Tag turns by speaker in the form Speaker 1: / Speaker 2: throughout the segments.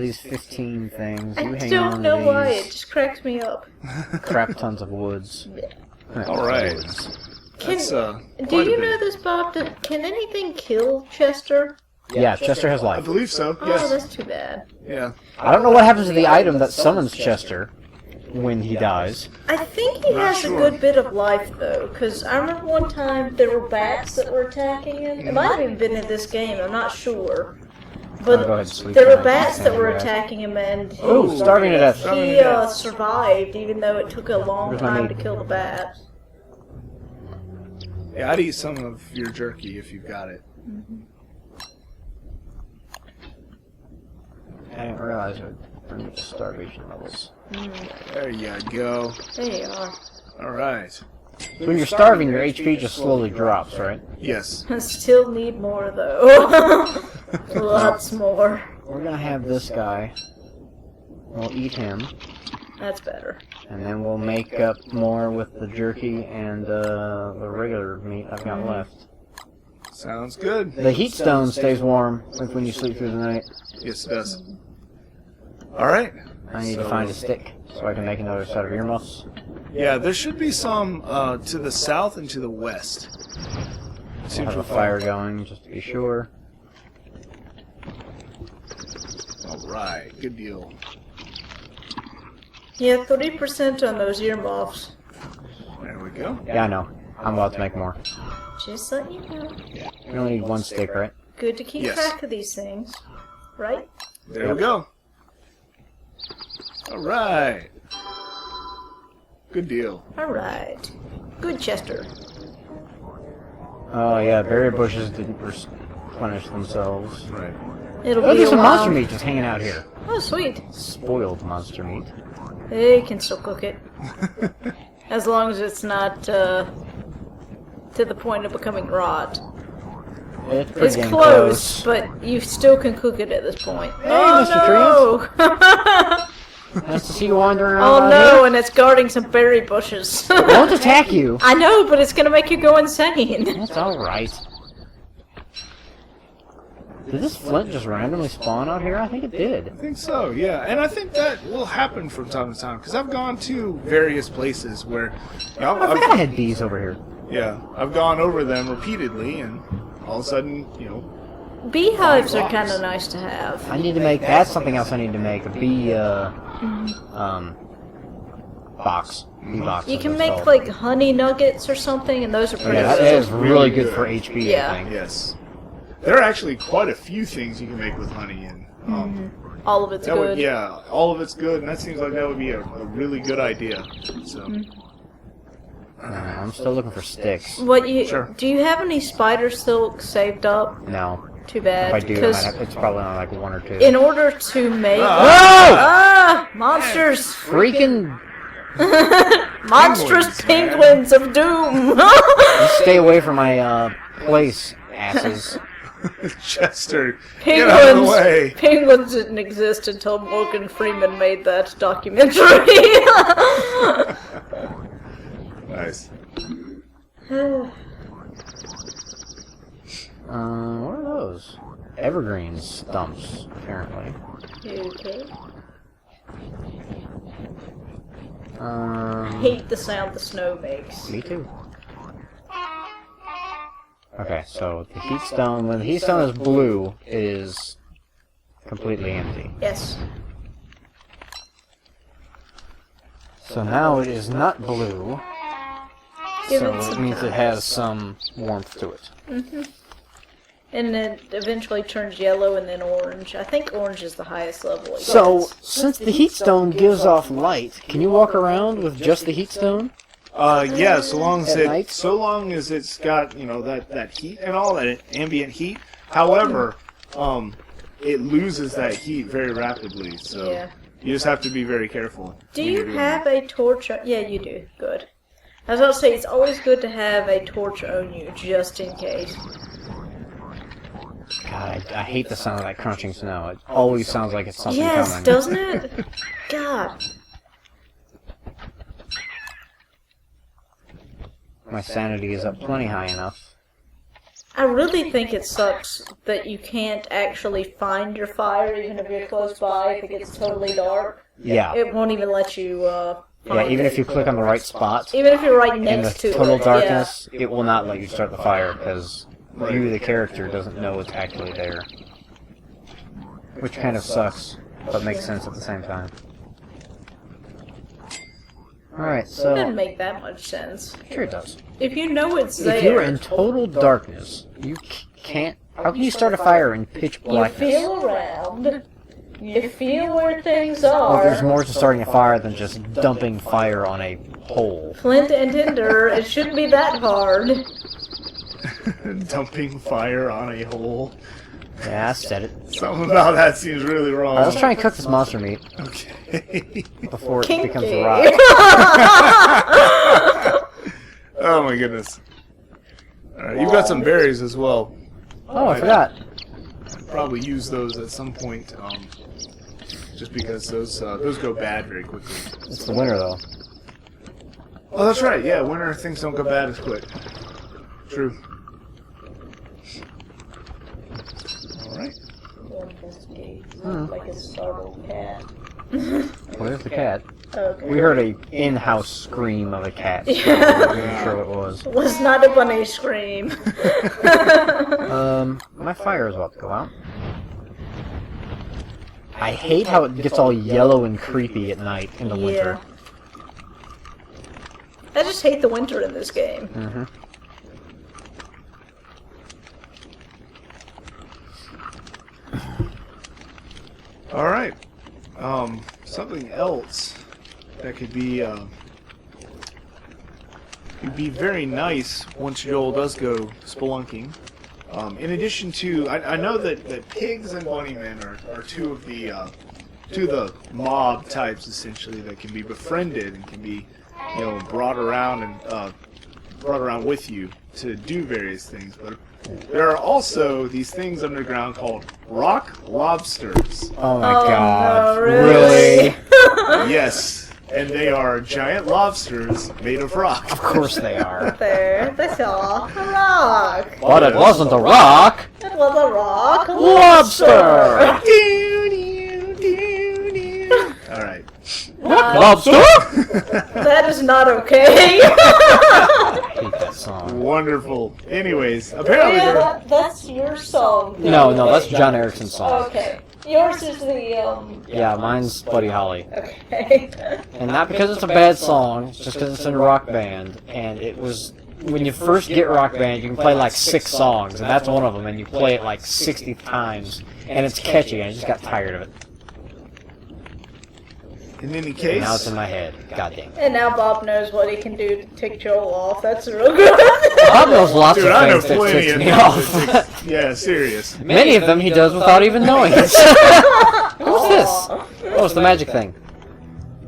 Speaker 1: these 15 things. You
Speaker 2: I
Speaker 1: hang
Speaker 2: don't
Speaker 1: on
Speaker 2: know
Speaker 1: to
Speaker 2: why,
Speaker 1: these
Speaker 2: it just cracks me up.
Speaker 1: crap tons of woods.
Speaker 3: Alright.
Speaker 2: Can,
Speaker 3: That's,
Speaker 2: do you know this, Bob? Can anything kill Chester?
Speaker 1: Yeah, Chester has
Speaker 3: I
Speaker 1: life.
Speaker 3: believe so,
Speaker 2: Oh,
Speaker 3: yes.
Speaker 2: that's too bad.
Speaker 3: Yeah.
Speaker 1: I don't know what happens to the item that summons Chester when he dies.
Speaker 2: I think he
Speaker 3: Not
Speaker 2: has
Speaker 3: sure.
Speaker 2: a good bit of life, though, because I remember one time there were bats that were attacking him. It might have even been in this game, I'm not sure. But
Speaker 1: Go ahead and sleep
Speaker 2: there were
Speaker 1: tonight.
Speaker 2: bats that were
Speaker 1: Yeah.
Speaker 2: attacking him, and
Speaker 1: Ooh, starving to death.
Speaker 2: he survived, even though it took a long
Speaker 1: Where's my
Speaker 2: time
Speaker 1: meat?
Speaker 2: to kill the bats.
Speaker 3: Yeah, I'd eat some of your jerky if you've got it.
Speaker 1: I didn't realize it would bring up the starvation levels.
Speaker 3: There you go.
Speaker 2: There you are.
Speaker 3: Alright.
Speaker 1: So when you're starving, your HP just slowly drops, right?
Speaker 3: Yes.
Speaker 2: I still need more, though. Lots more.
Speaker 1: We're gonna have this guy. We'll eat him,
Speaker 2: That's better.
Speaker 1: and then we'll make up more with the jerky and the regular meat I've got left.
Speaker 3: Sounds good.
Speaker 1: The heat stone stays warm when you sleep through the night.
Speaker 3: Yes, it does. Alright.
Speaker 1: I need to find a stick so I can make another set of earmuffs.
Speaker 3: Yeah, there should be some to the south and to the west.
Speaker 1: I'll
Speaker 3: Seems
Speaker 1: have a fire going just to be sure.
Speaker 3: Alright, good deal.
Speaker 2: Yeah, 30% on those earmuffs.
Speaker 3: There we go.
Speaker 1: Yeah, I know. I'm about to make more.
Speaker 2: Just let you know.
Speaker 1: We only need one stick, right?
Speaker 2: Good to keep
Speaker 3: Yes.
Speaker 2: track of these things, right?
Speaker 3: There we go. Alright. Good deal.
Speaker 2: Alright. Good, Chester.
Speaker 1: Oh yeah, berry bushes didn't replenish themselves.
Speaker 3: Right.
Speaker 2: It'll
Speaker 1: Oh,
Speaker 2: be
Speaker 1: there's
Speaker 2: a
Speaker 1: some
Speaker 2: while.
Speaker 1: monster meat just hanging out here.
Speaker 2: Oh, sweet.
Speaker 1: Spoiled monster meat.
Speaker 2: They can still cook it. As long as it's not to the point of becoming rot.
Speaker 1: It's pretty
Speaker 2: It's
Speaker 1: dang
Speaker 2: close, but you still can cook it at this point.
Speaker 1: Hey,
Speaker 2: Oh, no!
Speaker 1: Nice to see you wandering around.
Speaker 2: Oh
Speaker 1: out
Speaker 2: no, and it's guarding some berry bushes.
Speaker 1: here. It won't attack you.
Speaker 2: I know, but it's gonna make you go insane.
Speaker 1: That's alright. Did this flint just randomly spawn out here? I think it did.
Speaker 3: I think so, yeah. And I think that will happen from time to time, because I've gone to various places where... You know,
Speaker 1: I forgot I had bees over here.
Speaker 3: yeah, I've gone over them repeatedly, and all of a sudden, you know...
Speaker 2: Beehives are kind of nice to have.
Speaker 1: I need to make, that's something else I need to make, a bee, box. Bee box.
Speaker 2: You
Speaker 1: is
Speaker 2: can
Speaker 1: what it's
Speaker 2: make
Speaker 1: called.
Speaker 2: like honey nuggets or something, and those are pretty
Speaker 1: Yeah, that
Speaker 2: good.
Speaker 1: is really good for HP,
Speaker 2: Yeah.
Speaker 1: I think.
Speaker 3: Yes. There are actually quite a few things you can make with honey, and...
Speaker 2: All of it's
Speaker 3: that
Speaker 2: good.
Speaker 3: would, yeah, all of it's good, and that seems like that would be a really good idea. So,
Speaker 1: I'm still looking for sticks.
Speaker 2: What you
Speaker 3: Sure.
Speaker 2: do? You have any spider silk saved up?
Speaker 1: No.
Speaker 2: Too
Speaker 1: If
Speaker 2: bad.
Speaker 1: I do,
Speaker 2: because
Speaker 1: it's probably on like one or two.
Speaker 2: in order to make monsters,
Speaker 1: Freaking
Speaker 2: monstrous
Speaker 3: Penguins,
Speaker 2: penguins of doom.
Speaker 1: stay away from my place, asses.
Speaker 3: Chester, get out of the way!
Speaker 2: Penguins didn't exist until Morgan Freeman made that documentary.
Speaker 3: Nice.
Speaker 1: What are those? Evergreen stumps, apparently.
Speaker 2: Okay.
Speaker 1: Um,
Speaker 2: Hate the sound the snow makes.
Speaker 1: Me too. Okay, so the heat stone, when the heat stone is blue, it is completely empty.
Speaker 2: Yes.
Speaker 1: So now it is not blue,
Speaker 2: Give
Speaker 1: so
Speaker 2: it
Speaker 1: it
Speaker 2: some
Speaker 1: means it
Speaker 2: time.
Speaker 1: has some warmth to it.
Speaker 2: And it eventually turns yellow and then orange. I think orange is the highest level it
Speaker 1: So,
Speaker 2: gets.
Speaker 1: since the heat stone gives off light, can you walk around with just the heat stone?
Speaker 3: Yeah, so long as
Speaker 1: At night?
Speaker 3: it's got, you know, that heat and all, that ambient heat. However, it loses that heat very rapidly, so
Speaker 2: Yeah.
Speaker 3: you just have to be very careful.
Speaker 2: Do
Speaker 3: when you're
Speaker 2: you
Speaker 3: doing
Speaker 2: have a torch? Yeah, you do. Good. I was about to say, it's always good to have a torch on you, just in case.
Speaker 1: God, I hate the sound of that crunching snow. It always sounds like it's something
Speaker 2: Yes,
Speaker 1: coming.
Speaker 2: doesn't it? God.
Speaker 1: My sanity is up plenty high enough.
Speaker 2: I really think it sucks that you can't actually find your fire even if you're close by. If it gets totally dark,
Speaker 1: Yeah.
Speaker 2: it won't even let you.
Speaker 1: Yeah,
Speaker 2: Find
Speaker 1: even
Speaker 2: it.
Speaker 1: if you click on the right spot
Speaker 2: Even if you're right
Speaker 1: in
Speaker 2: next
Speaker 1: the
Speaker 2: to
Speaker 1: total
Speaker 2: it,
Speaker 1: darkness, it will not let you start the fire because you, the character, doesn't know it's actually there. Which kind of sucks, but makes sense at the same time. Alright,
Speaker 2: It
Speaker 1: so...
Speaker 2: doesn't make that much sense.
Speaker 1: Sure it does.
Speaker 2: If you know it's there,
Speaker 1: If you're in total darkness, you can't... How can you start a fire in pitch
Speaker 2: you
Speaker 1: blackness?
Speaker 2: feel around. You feel where things
Speaker 1: Well, there's
Speaker 2: are.
Speaker 1: more to starting a fire than just dumping fire on a hole.
Speaker 2: Flint and tinder. It shouldn't be that hard.
Speaker 3: Dumping fire on a hole.
Speaker 1: Yeah, I said it.
Speaker 3: Something about that seems really wrong.
Speaker 1: Alright, let's try and cook this monster meat
Speaker 3: Okay.
Speaker 1: before it
Speaker 2: Kinky.
Speaker 1: becomes a rock.
Speaker 3: Oh my goodness. Alright, you've got some berries as well.
Speaker 1: Oh, I forgot.
Speaker 3: Probably use those at some point, just because those go bad very quickly.
Speaker 1: It's the winter, though.
Speaker 3: Oh, that's right. Yeah, winter things don't go bad as quick. True. All right.
Speaker 2: Like a startled cat.
Speaker 1: Where's the cat?
Speaker 2: Okay.
Speaker 1: We heard a in-house scream of a cat. So
Speaker 2: Yeah.
Speaker 1: I'm not sure what it was.
Speaker 2: Was not a bunny scream.
Speaker 1: My fire is about to go out. I hate how it gets all yellow and creepy at night in the winter.
Speaker 2: I just hate the winter in this game.
Speaker 1: Mm-hmm.
Speaker 3: All right. Something else that could be very nice once Joel does go spelunking. In addition to, I know that pigs and bunnymen are two of the mob types essentially that can be befriended and can be, brought around with you to do various things. But there are also these things underground called rock lobsters.
Speaker 1: Oh my
Speaker 2: Oh,
Speaker 1: god.
Speaker 2: no, really?
Speaker 3: Yes, and they are giant lobsters made of rock.
Speaker 1: Of course they are.
Speaker 2: There, that's all. A rock.
Speaker 1: But it wasn't a rock!
Speaker 2: It was a rock.
Speaker 1: Lobster!
Speaker 3: All right.
Speaker 1: Lobster?
Speaker 2: That is not okay.
Speaker 1: I hate that song.
Speaker 3: Wonderful. Anyways, apparently there,
Speaker 2: That's your song.
Speaker 1: No, that's John Erickson's song.
Speaker 2: Okay. Yours is the,
Speaker 1: Yeah, mine's Buddy Holly.
Speaker 2: Okay.
Speaker 1: And not because it's a bad song, it's just because it's in a rock band. And it was, when you first get Rock Band, you can play like 6 songs, and that's one of them, and you play it like 60 times. And it's catchy, and I just got tired of it.
Speaker 3: in any
Speaker 1: And
Speaker 3: case,
Speaker 1: now it's in my head. God damn it.
Speaker 2: And now Bob knows what he can do to tick Joel off. That's real good.
Speaker 1: Bob knows lots
Speaker 3: dude,
Speaker 1: of
Speaker 3: I know
Speaker 1: things that
Speaker 3: plenty
Speaker 1: tick
Speaker 3: of
Speaker 1: me
Speaker 3: things
Speaker 1: off.
Speaker 3: that tick- yeah, serious.
Speaker 1: Many of them he does without even knowing it. What's this? Oh, it's the magic thing.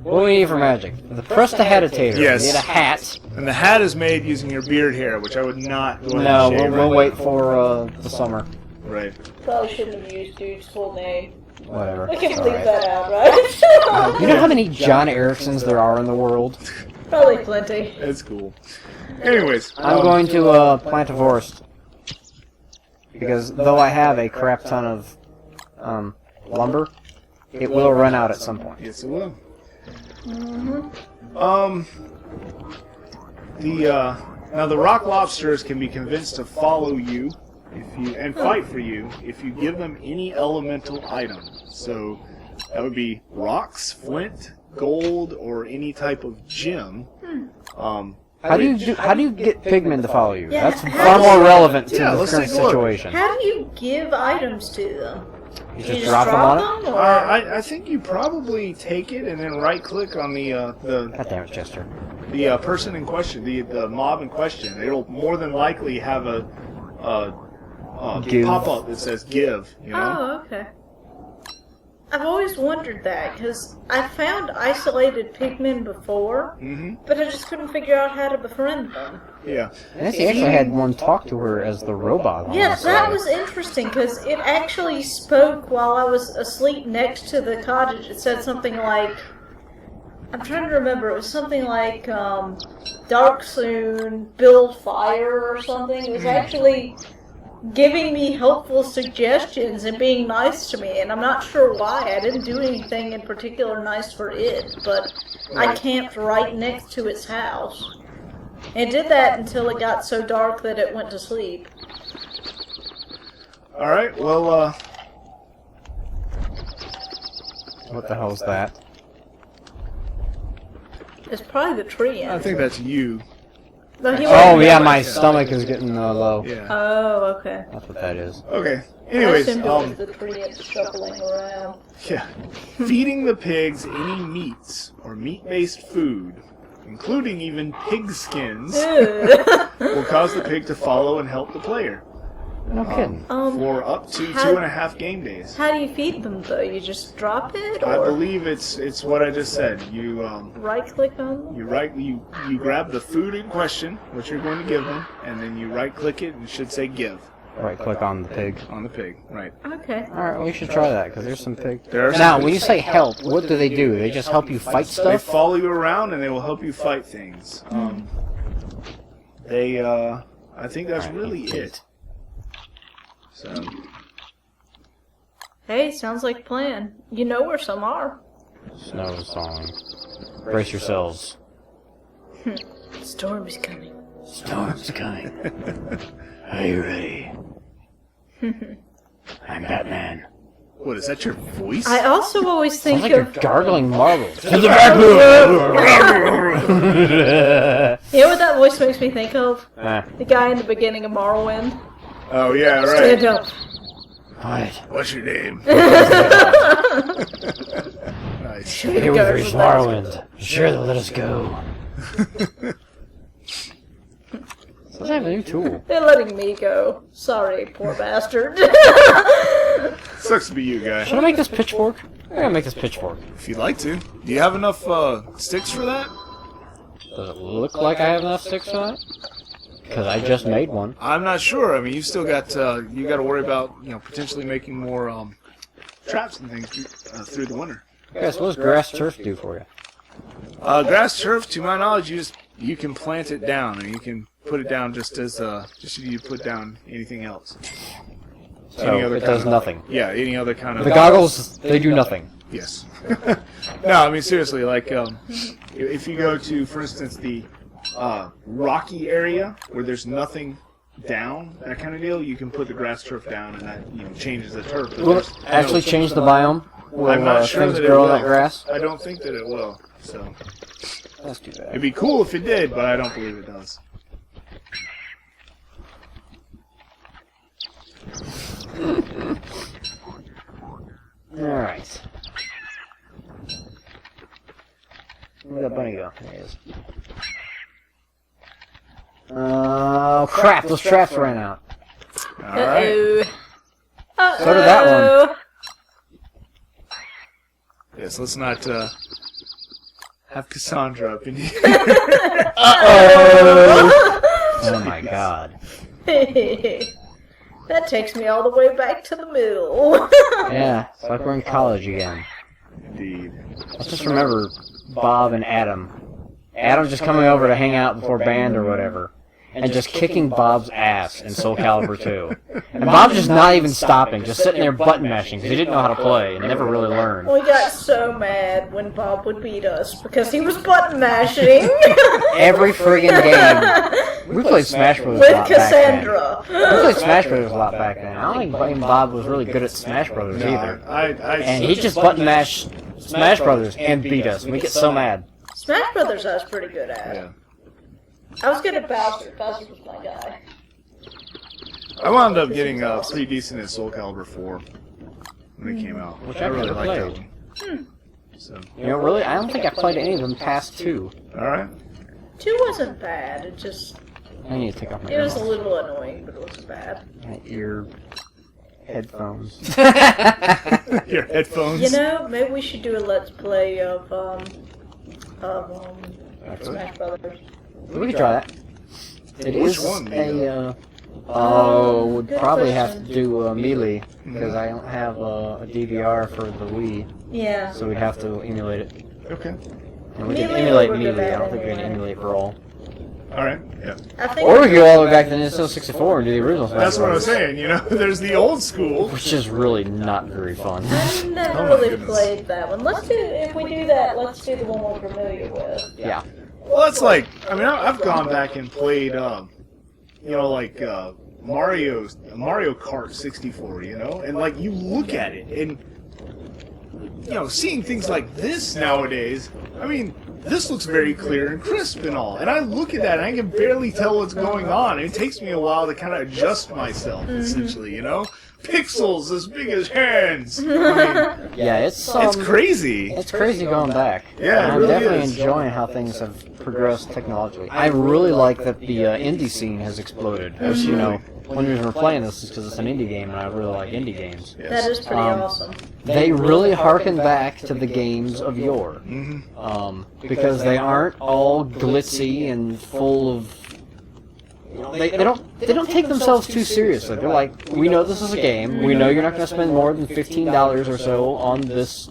Speaker 1: What do we need for magic? The prestidigitator.
Speaker 3: Yes.
Speaker 1: We need a hat.
Speaker 3: And the hat is made using your beard hair, which I would not go ahead
Speaker 1: No,
Speaker 3: and shave
Speaker 1: we'll
Speaker 3: right
Speaker 1: wait
Speaker 3: now.
Speaker 1: for the summer.
Speaker 3: Right.
Speaker 2: Probably shouldn't have used dude's full name.
Speaker 1: Whatever.
Speaker 2: We can
Speaker 1: It's
Speaker 2: leave
Speaker 1: alright.
Speaker 2: that out, right?
Speaker 1: You know how many John Ericssons there are in the world?
Speaker 2: Probably plenty.
Speaker 3: That's cool. Anyways,
Speaker 1: I'm going to plant a forest. Because though I have a crap ton of lumber, it will run out at some point.
Speaker 3: Yes, it will.
Speaker 2: Mm-hmm.
Speaker 3: Now the rock lobsters can be convinced to follow you and fight for you if you give them any elemental item. So that would be rocks, flint, gold, or any type of gem.
Speaker 1: How do you get pigmen to follow you?
Speaker 2: Yeah,
Speaker 1: That's
Speaker 2: how
Speaker 1: far
Speaker 2: do
Speaker 1: more
Speaker 2: you-
Speaker 1: relevant to
Speaker 3: Yeah,
Speaker 1: the
Speaker 3: let's
Speaker 1: current
Speaker 3: take a look.
Speaker 1: situation.
Speaker 2: How do you give items to them?
Speaker 1: You just drop them on it?
Speaker 2: Or...
Speaker 3: I think you probably take it and then right click on the
Speaker 1: God damn it, Chester.
Speaker 3: person in question, the mob in question. It'll more than likely have a
Speaker 1: Give.
Speaker 3: pop up that says "give." You know.
Speaker 2: Oh, okay. I've always wondered that, because I found isolated pigmen before, but I just couldn't figure out how to befriend them.
Speaker 3: Yeah.
Speaker 1: And she actually had one talk to her as the robot.
Speaker 2: Yes, that was interesting, because it actually spoke while I was asleep next to the cottage. It said something like, I'm trying to remember, it was something like, dark soon, build fire or something. It was actually giving me helpful suggestions and being nice to me, and I'm not sure why. I didn't do anything in particular nice for it, but I camped right next to its house. And it did that until it got so dark that it went to sleep.
Speaker 3: Alright, well,
Speaker 1: What the hell's that?
Speaker 2: It's probably the tree
Speaker 3: I
Speaker 2: ant.
Speaker 3: think that's you.
Speaker 2: No, he
Speaker 1: Oh
Speaker 2: wasn't
Speaker 1: yeah,
Speaker 2: there.
Speaker 1: my stomach is getting low.
Speaker 3: Yeah.
Speaker 2: Oh, okay.
Speaker 1: That's what that is.
Speaker 3: Okay.
Speaker 2: I
Speaker 3: Anyways,
Speaker 2: assumed it was the tree ant shuffling around.
Speaker 3: yeah. Feeding the pigs any meats or meat-based food, including even pig skins,
Speaker 2: Ew.
Speaker 3: will cause the pig to follow and help the player.
Speaker 1: No kidding.
Speaker 3: For up to
Speaker 2: how-
Speaker 3: 2.5 game days.
Speaker 2: How do you feed them, though? You just drop it,
Speaker 3: I
Speaker 2: or
Speaker 3: believe it's what I just said. You
Speaker 2: right-click on them?
Speaker 3: you grab the food in question, what you're going to give them, and then you right-click it, and it should say give
Speaker 1: Right click on the pig.
Speaker 3: on the pig. Right.
Speaker 2: Okay.
Speaker 1: Alright, we should try that, because there's some pig.
Speaker 3: There are some
Speaker 1: Now,
Speaker 3: pigs.
Speaker 1: when you say help, what do? They just help you fight
Speaker 3: They
Speaker 1: stuff?
Speaker 3: follow you around and they will help you fight things. I think that's really it. So,
Speaker 2: Hey, sounds like a plan. You know where some are.
Speaker 1: Snow song. Brace yourselves.
Speaker 2: Storm is coming.
Speaker 1: Storm's coming. Are you ready? I'm Batman.
Speaker 3: what is that? Your voice?
Speaker 2: I also always think
Speaker 1: Sounds like
Speaker 2: of...
Speaker 1: you're gargling marbles. To the back
Speaker 2: You know what that voice makes me think of?
Speaker 1: Ah,
Speaker 2: The guy in the beginning of Morrowind.
Speaker 3: Oh yeah,
Speaker 2: Stand
Speaker 3: right.
Speaker 2: up.
Speaker 1: what?
Speaker 3: What's your name? Nice.
Speaker 1: Here we've reached Morrowind. Sure, they'll let us go. Let's have a new tool.
Speaker 2: They're letting me go. Sorry, poor bastard.
Speaker 3: Sucks to be you, guy.
Speaker 1: Should I make this pitchfork? I'm gonna make this pitchfork.
Speaker 3: If you'd like to. Do you have enough sticks for that?
Speaker 1: Does it look like I have enough sticks for that? Because I just made one.
Speaker 3: I'm not sure. I mean, you still got you got to worry about potentially making more traps and things through the winter.
Speaker 1: Guys, what does grass turf do for you?
Speaker 3: Grass turf, to my knowledge, you can plant it down, and you can put it down just as you put down anything else.
Speaker 1: So it does nothing.
Speaker 3: Yeah, any other kind of.
Speaker 1: The goggles, they do nothing.
Speaker 3: Yes. No, I mean seriously. Like, if you go to, for instance, the rocky area where there's nothing down, that kind of deal, you can put the grass turf down, and that changes the turf. But
Speaker 1: Will it
Speaker 3: there's
Speaker 1: actually change the biome? Will
Speaker 3: I'm not sure
Speaker 1: things
Speaker 3: that it
Speaker 1: grow
Speaker 3: will.
Speaker 1: on that grass?
Speaker 3: I don't think that it will. So
Speaker 1: That's too bad.
Speaker 3: it'd be cool if it did, but I don't believe it does.
Speaker 1: Alright. Where'd that bunny go? There he is. Oh crap, those traps ran out.
Speaker 3: All right.
Speaker 2: Uh-oh.
Speaker 1: So did that one.
Speaker 3: Yes, let's not have Cassandra up in here.
Speaker 1: Oh my god.
Speaker 2: That takes me all the way back to the middle.
Speaker 1: Yeah, it's like we're in college again.
Speaker 3: Indeed.
Speaker 1: Let's just remember Bob and Adam. Adam just coming over to hang out before band or whatever. And just kicking Bob's ass in Soul Calibur 2. And Bob's just not even stopping, just sitting there button mashing because he didn't know how to play and never really learned.
Speaker 2: We got so mad when Bob would beat us because he was button mashing.
Speaker 1: Every friggin' game. We played Smash Bros. a
Speaker 2: With
Speaker 1: lot back then.
Speaker 2: Cassandra.
Speaker 1: We played Smash Bros. A lot back then. I don't think Bob was really good at Smash Bros.
Speaker 3: No,
Speaker 1: either. And
Speaker 3: I
Speaker 1: he just button mashed Smash Bros. And beat us. We get so mad.
Speaker 2: Smash Brothers I was pretty good at.
Speaker 3: yeah.
Speaker 2: I was good at Bowser. Bowser was my guy.
Speaker 3: I wound up getting pretty decent at Soul Calibur 4 when it came out.
Speaker 1: Which
Speaker 3: I
Speaker 1: I've
Speaker 3: really
Speaker 1: never
Speaker 3: liked that
Speaker 1: played.
Speaker 3: one. So,
Speaker 1: You know, really, I don't think I played any of them past 2.
Speaker 3: all right.
Speaker 2: 2 wasn't bad. It just,
Speaker 1: I need to take off my
Speaker 2: it was a
Speaker 1: earphones.
Speaker 2: little annoying, but it wasn't bad.
Speaker 1: My ear headphones.
Speaker 3: Your headphones.
Speaker 2: You know, maybe we should do a let's play of Smash Brothers.
Speaker 1: We could try that. It
Speaker 3: Which
Speaker 1: is
Speaker 3: one?
Speaker 1: would
Speaker 2: Good
Speaker 1: probably
Speaker 2: question.
Speaker 1: have to do Melee because I don't have a DVR for the Wii,
Speaker 2: Yeah.
Speaker 1: so we'd have to emulate it.
Speaker 3: Okay.
Speaker 1: And we can
Speaker 2: Melee
Speaker 1: emulate
Speaker 2: we're good
Speaker 1: Melee.
Speaker 2: at
Speaker 1: I don't think we can
Speaker 2: anyway.
Speaker 1: emulate Brawl.
Speaker 3: All right. Yeah.
Speaker 2: I think
Speaker 1: Or we go all the way back to Nintendo 64 and do the original Smash
Speaker 3: That's what I was
Speaker 1: Bros.
Speaker 3: saying. You know, there's the old school.
Speaker 1: Which is really not very fun.
Speaker 2: I never
Speaker 3: Oh my
Speaker 2: really
Speaker 3: goodness.
Speaker 2: played that one. Let's do, if we do that, let's do the one we're familiar with.
Speaker 1: Yeah.
Speaker 3: Well, that's like, I mean, I've gone back and played, you know, like Mario Kart 64. You know, and like you look at it and. You know, seeing things like this nowadays, I mean, this looks very clear and crisp and all. And I look at that and I can barely tell what's going on. And it takes me a while to kind of adjust myself, essentially, you know? Pixels as big as hands. I mean,
Speaker 1: Yeah, it's
Speaker 3: crazy.
Speaker 1: It's crazy going back.
Speaker 3: Yeah,
Speaker 1: And
Speaker 3: it
Speaker 1: I'm
Speaker 3: really
Speaker 1: definitely
Speaker 3: is.
Speaker 1: enjoying how things have progressed technologically. I really like that the indie scene has exploded. As you know, one reason we're playing this is because it's an indie game, and I really like indie games.
Speaker 3: Yes.
Speaker 2: That is pretty awesome.
Speaker 1: They really harken back to the games of yore, because they aren't all glitzy and full of. They don't take themselves too seriously. They're like, we know this is a game. We know you're not going to spend more than $15 or so on this,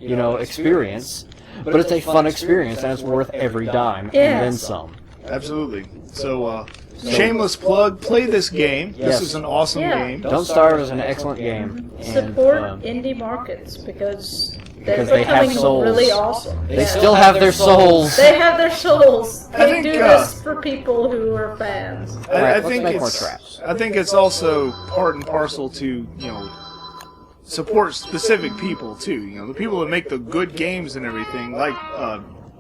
Speaker 1: experience. But it's a fun experience, and it's worth every dime and then some.
Speaker 3: Absolutely. So, shameless plug, play this game.
Speaker 1: Yes.
Speaker 3: This is an awesome game.
Speaker 1: Don't Starve is an excellent game. And,
Speaker 2: Support indie markets because they're
Speaker 1: Because they have
Speaker 2: becoming
Speaker 1: souls.
Speaker 2: really awesome.
Speaker 1: They still have their souls.
Speaker 2: They have their souls.
Speaker 3: I
Speaker 2: They
Speaker 3: think,
Speaker 2: do this for people who are fans.
Speaker 1: Alright,
Speaker 3: I
Speaker 1: let's
Speaker 3: think
Speaker 1: make more
Speaker 3: it's,
Speaker 1: traps.
Speaker 3: I think it's also part and parcel to, support specific people too. The people that make the good games and everything. Like,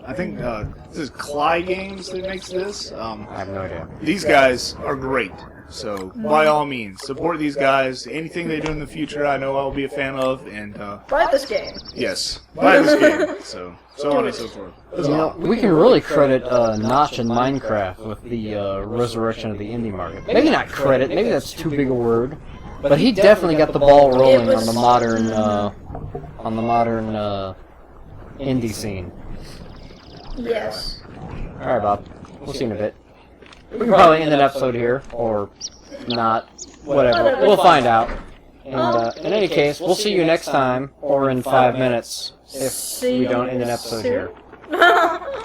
Speaker 3: I think this is Cly Games that makes this.
Speaker 1: I have no idea.
Speaker 3: These guys are great. So, by all means, support these guys. Anything they do in the future, I know I'll be a fan of. And,
Speaker 2: Buy this game.
Speaker 3: yes, buy this game. So on and so forth.
Speaker 1: We can really credit Notch and Minecraft with the resurrection of the indie market. Maybe not credit, maybe that's too big a word. But he definitely got the ball rolling on the modern indie scene.
Speaker 2: Yes.
Speaker 1: Alright, Bob. We'll see you in a bit. We can probably end an episode here, or not. Whatever. We'll find out. And in any case, we'll see you next time, or in 5 minutes, if we don't end an episode here.
Speaker 2: here.